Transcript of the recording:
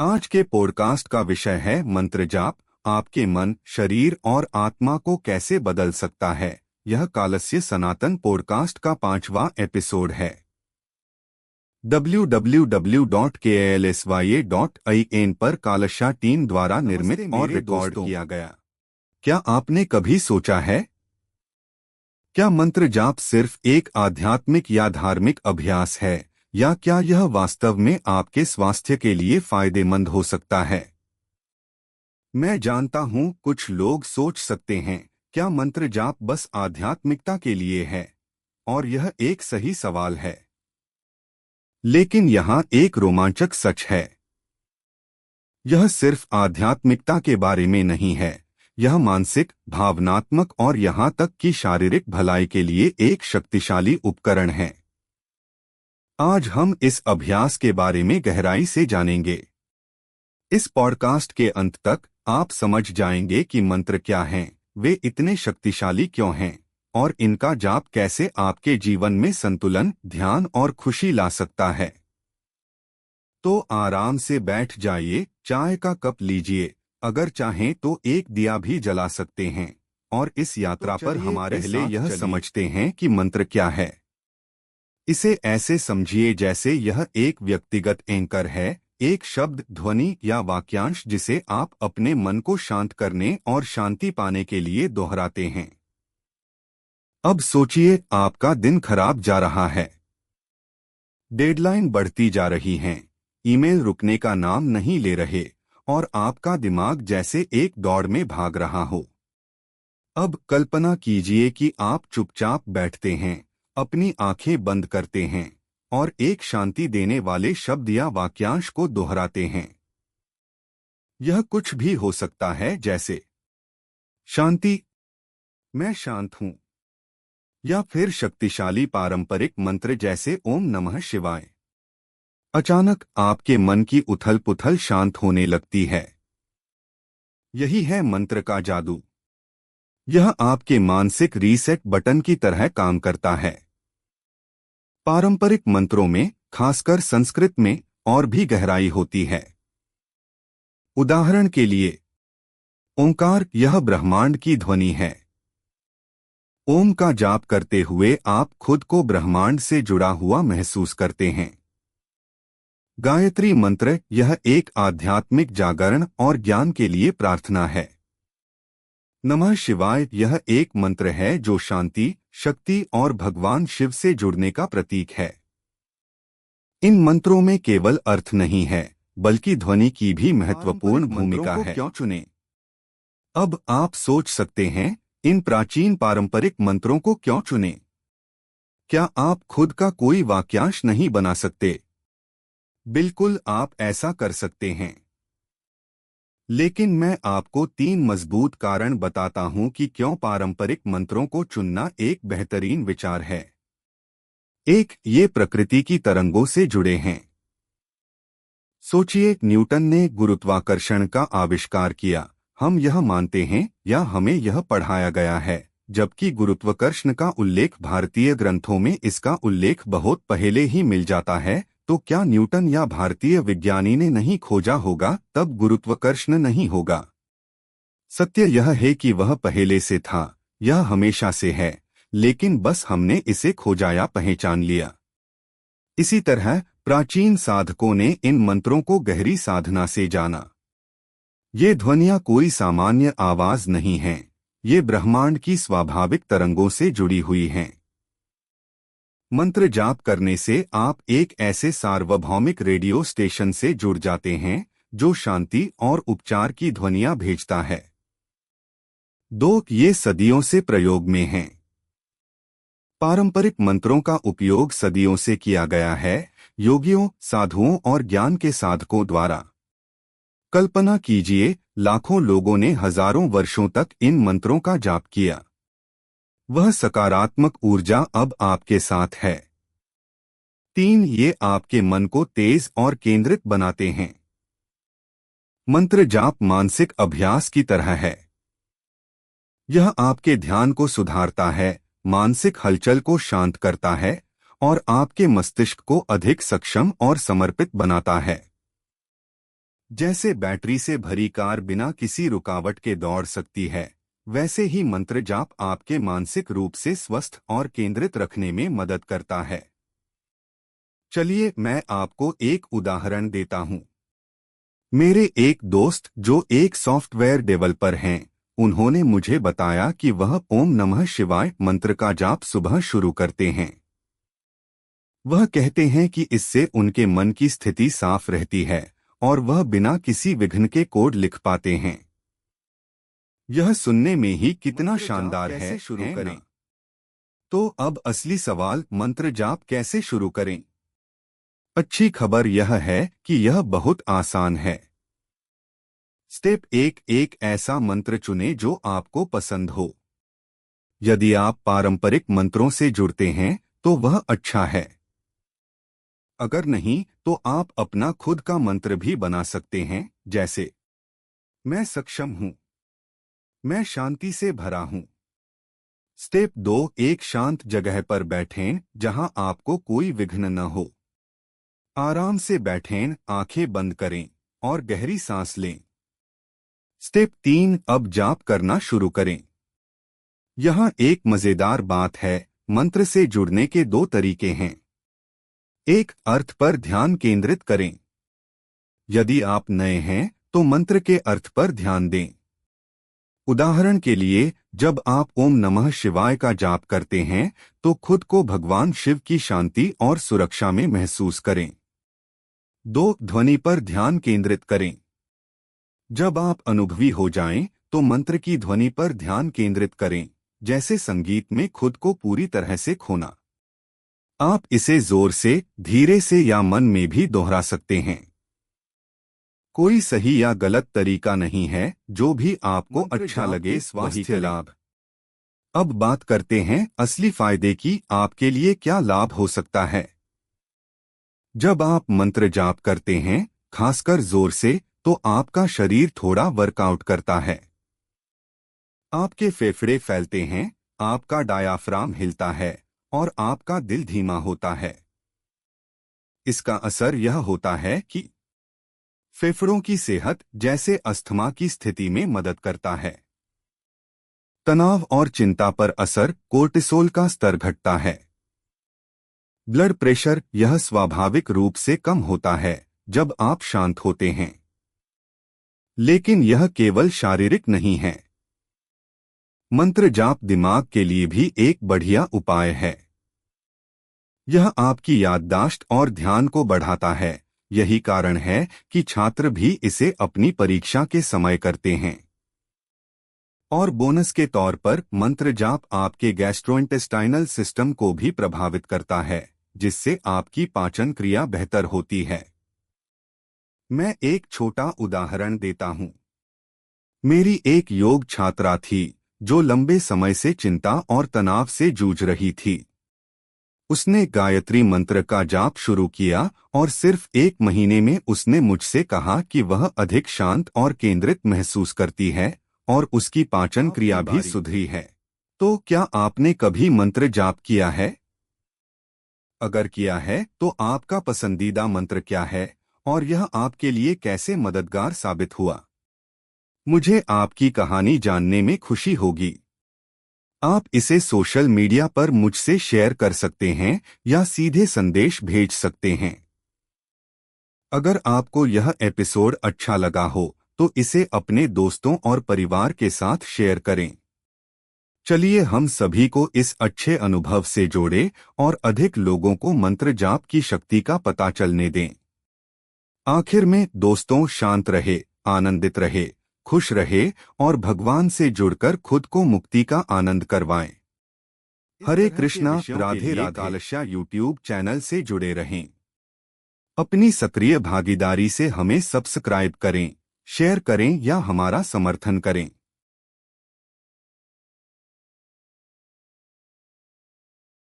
आज के पॉडकास्ट का विषय है मंत्र जाप आपके मन, शरीर और आत्मा को कैसे बदल सकता है। यह कालस्य सनातन पॉडकास्ट का 5वां एपिसोड है। www.kalsya.in पर कालस्या टीम द्वारा निर्मित और रिकॉर्ड किया गया। क्या आपने कभी सोचा है, क्या मंत्र जाप सिर्फ एक आध्यात्मिक या धार्मिक अभ्यास है, या क्या यह वास्तव में आपके स्वास्थ्य के लिए फायदेमंद हो सकता है? मैं जानता हूं कुछ लोग सोच सकते हैं, क्या मंत्र जाप बस आध्यात्मिकता के लिए है? और यह एक सही सवाल है। लेकिन यहाँ एक रोमांचक सच है। यह सिर्फ आध्यात्मिकता के बारे में नहीं है, यह मानसिक, भावनात्मक और यहाँ तक कि शारीरिक भलाई के लिए एक शक्तिशाली उपकरण है। आज हम इस अभ्यास के बारे में गहराई से जानेंगे। इस पॉडकास्ट के अंत तक आप समझ जाएंगे कि मंत्र क्या हैं, वे इतने शक्तिशाली क्यों हैं, और इनका जाप कैसे आपके जीवन में संतुलन, ध्यान और खुशी ला सकता है। तो आराम से बैठ जाइए, चाय का कप लीजिए, अगर चाहें तो एक दिया भी जला सकते हैं, और इस यात्रा पर हमारे पहले यह समझते हैं कि मंत्र क्या है। इसे ऐसे समझिए जैसे यह एक व्यक्तिगत एंकर है, एक शब्द, ध्वनि या वाक्यांश जिसे आप अपने मन को शांत करने और शांति पाने के लिए दोहराते हैं। अब सोचिए, आपका दिन खराब जा रहा है, डेडलाइन बढ़ती जा रही हैं, ईमेल रुकने का नाम नहीं ले रहे, और आपका दिमाग जैसे एक दौड़ में भाग रहा हो। अब कल्पना कीजिए कि आप चुपचाप बैठते हैं, अपनी आंखें बंद करते हैं, और एक शांति देने वाले शब्द या वाक्यांश को दोहराते हैं। यह कुछ भी हो सकता है, जैसे शांति, मैं शांत हूं, या फिर शक्तिशाली पारंपरिक मंत्र जैसे ओम नमः शिवाय। अचानक आपके मन की उथल-पुथल शांत होने लगती है। यही है मंत्र का जादू। यह आपके मानसिक रीसेट बटन की तरह काम करता है। पारंपरिक मंत्रों में, खासकर संस्कृत में, और भी गहराई होती है। उदाहरण के लिए, ओंकार, यह ब्रह्मांड की ध्वनि है। ओम का जाप करते हुए आप खुद को ब्रह्मांड से जुड़ा हुआ महसूस करते हैं। गायत्री मंत्र, यह एक आध्यात्मिक जागरण और ज्ञान के लिए प्रार्थना है। नमः शिवाय, यह एक मंत्र है जो शांति, शक्ति और भगवान शिव से जुड़ने का प्रतीक है। इन मंत्रों में केवल अर्थ नहीं है, बल्कि ध्वनि की भी महत्वपूर्ण भूमिका है। क्यों चुनें? अब आप सोच सकते हैं, इन प्राचीन पारंपरिक मंत्रों को क्यों चुनें? क्या आप खुद का कोई वाक्यांश नहीं बना सकते? बिल्कुल, आप ऐसा कर सकते हैं। लेकिन मैं आपको 3 मजबूत कारण बताता हूं कि क्यों पारंपरिक मंत्रों को चुनना एक बेहतरीन विचार है। 1. ये प्रकृति की तरंगों से जुड़े हैं। सोचिए, न्यूटन ने गुरुत्वाकर्षण का आविष्कार किया, हम यह मानते हैं या हमें यह पढ़ाया गया है, जबकि गुरुत्वाकर्षण का उल्लेख भारतीय ग्रंथों में इसका उल्लेख बहुत पहले ही मिल जाता है। तो क्या न्यूटन या भारतीय विज्ञानी ने नहीं खोजा होगा, तब गुरुत्वाकर्षण नहीं होगा। सत्य यह है कि वह पहले से था, यह हमेशा से है, लेकिन बस हमने इसे खोजा या पहचान लिया। इसी तरह प्राचीन साधकों ने इन मंत्रों को गहरी साधना से जाना। ये ध्वनियां कोई सामान्य आवाज नहीं हैं, ये ब्रह्मांड की स्वाभाविक तरंगों से जुड़ी हुई हैं। मंत्र जाप करने से आप एक ऐसे सार्वभौमिक रेडियो स्टेशन से जुड़ जाते हैं, जो शांति और उपचार की ध्वनियां भेजता है। 2. ये सदियों से प्रयोग में हैं। पारंपरिक मंत्रों का उपयोग सदियों से किया गया है, योगियों, साधुओं और ज्ञान के साधकों द्वारा। कल्पना कीजिए, लाखों लोगों ने हजारों वर्षों तक इन मंत्रों का जाप किया। वह सकारात्मक ऊर्जा अब आपके साथ है। 3. ये आपके मन को तेज और केंद्रित बनाते हैं। मंत्र जाप मानसिक अभ्यास की तरह है। यह आपके ध्यान को सुधारता है, मानसिक हलचल को शांत करता है, और आपके मस्तिष्क को अधिक सक्षम और समर्पित बनाता है। जैसे बैटरी से भरी कार बिना किसी रुकावट के दौड़ सकती है, वैसे ही मंत्र जाप आपके मानसिक रूप से स्वस्थ और केंद्रित रखने में मदद करता है। चलिए मैं आपको एक उदाहरण देता हूं। मेरे एक दोस्त जो एक सॉफ्टवेयर डेवलपर हैं, उन्होंने मुझे बताया कि वह ओम नमः शिवाय मंत्र का जाप सुबह शुरू करते हैं। वह कहते हैं कि इससे उनके मन की स्थिति साफ रहती है और वह बिना किसी विघ्न के कोड लिख पाते हैं। यह सुनने में ही कितना शानदार है। शुरू करें। तो अब असली सवाल, मंत्र जाप कैसे शुरू करें? अच्छी खबर यह है कि यह बहुत आसान है। स्टेप 1, एक ऐसा मंत्र चुनें जो आपको पसंद हो। यदि आप पारंपरिक मंत्रों से जुड़ते हैं तो वह अच्छा है। अगर नहीं तो आप अपना खुद का मंत्र भी बना सकते हैं, जैसे मैं सक्षम हूं, मैं शांति से भरा हूं। स्टेप 2, एक शांत जगह पर बैठें जहां आपको कोई विघ्न न हो। आराम से बैठें, आंखें बंद करें और गहरी सांस लें। स्टेप 3, अब जाप करना शुरू करें। यहाँ एक मजेदार बात है, मंत्र से जुड़ने के दो तरीके हैं। एक, अर्थ पर ध्यान केंद्रित करें। यदि आप नए हैं तो मंत्र के अर्थ पर ध्यान दें। उदाहरण के लिए, जब आप ओम नमः शिवाय का जाप करते हैं तो खुद को भगवान शिव की शांति और सुरक्षा में महसूस करें। 2, ध्वनि पर ध्यान केंद्रित करें। जब आप अनुभवी हो जाएं तो मंत्र की ध्वनि पर ध्यान केंद्रित करें, जैसे संगीत में खुद को पूरी तरह से खोना। आप इसे जोर से, धीरे से या मन में भी दोहरा सकते हैं। कोई सही या गलत तरीका नहीं है, जो भी आपको अच्छा लगे। स्वास्थ्य लाभ। अब बात करते हैं असली फायदे की। आपके लिए क्या लाभ हो सकता है? जब आप मंत्र जाप करते हैं, खासकर जोर से, तो आपका शरीर थोड़ा वर्कआउट करता है। आपके फेफड़े फैलते हैं, आपका डायाफ्राम हिलता है और आपका दिल धीमा होता है। इसका असर यह होता है कि फेफड़ों की सेहत, जैसे अस्थमा की स्थिति में मदद करता है। तनाव और चिंता पर असर, कोर्टिसोल का स्तर घटता है। ब्लड प्रेशर, यह स्वाभाविक रूप से कम होता है जब आप शांत होते हैं। लेकिन यह केवल शारीरिक नहीं है। मंत्र जाप दिमाग के लिए भी एक बढ़िया उपाय है। यह आपकी याददाश्त और ध्यान को बढ़ाता है। यही कारण है कि छात्र भी इसे अपनी परीक्षा के समय करते हैं। और बोनस के तौर पर, मंत्र जाप आपके गैस्ट्रोइंटेस्टाइनल सिस्टम को भी प्रभावित करता है, जिससे आपकी पाचन क्रिया बेहतर होती है। मैं एक छोटा उदाहरण देता हूं। मेरी एक योग छात्रा थी जो लंबे समय से चिंता और तनाव से जूझ रही थी। उसने गायत्री मंत्र का जाप शुरू किया और सिर्फ 1 महीने में उसने मुझसे कहा कि वह अधिक शांत और केंद्रित महसूस करती है और उसकी पाचन क्रिया भी सुधरी है। तो क्या आपने कभी मंत्र जाप किया है? अगर किया है तो आपका पसंदीदा मंत्र क्या है और यह आपके लिए कैसे मददगार साबित हुआ? मुझे आपकी कहानी जानने में खुशी होगी। आप इसे सोशल मीडिया पर मुझसे शेयर कर सकते हैं या सीधे संदेश भेज सकते हैं। अगर आपको यह एपिसोड अच्छा लगा हो तो इसे अपने दोस्तों और परिवार के साथ शेयर करें। चलिए हम सभी को इस अच्छे अनुभव से जोड़ें और अधिक लोगों को मंत्र जाप की शक्ति का पता चलने दें। आखिर में दोस्तों, शांत रहे, आनंदित रहे, खुश रहे और भगवान से जुड़कर खुद को मुक्ति का आनंद करवाएं। हरे कृष्णा, राधे राधे। कालशा यूट्यूब चैनल से जुड़े रहें। अपनी सक्रिय भागीदारी से हमें सब्सक्राइब करें, शेयर करें या हमारा समर्थन करें।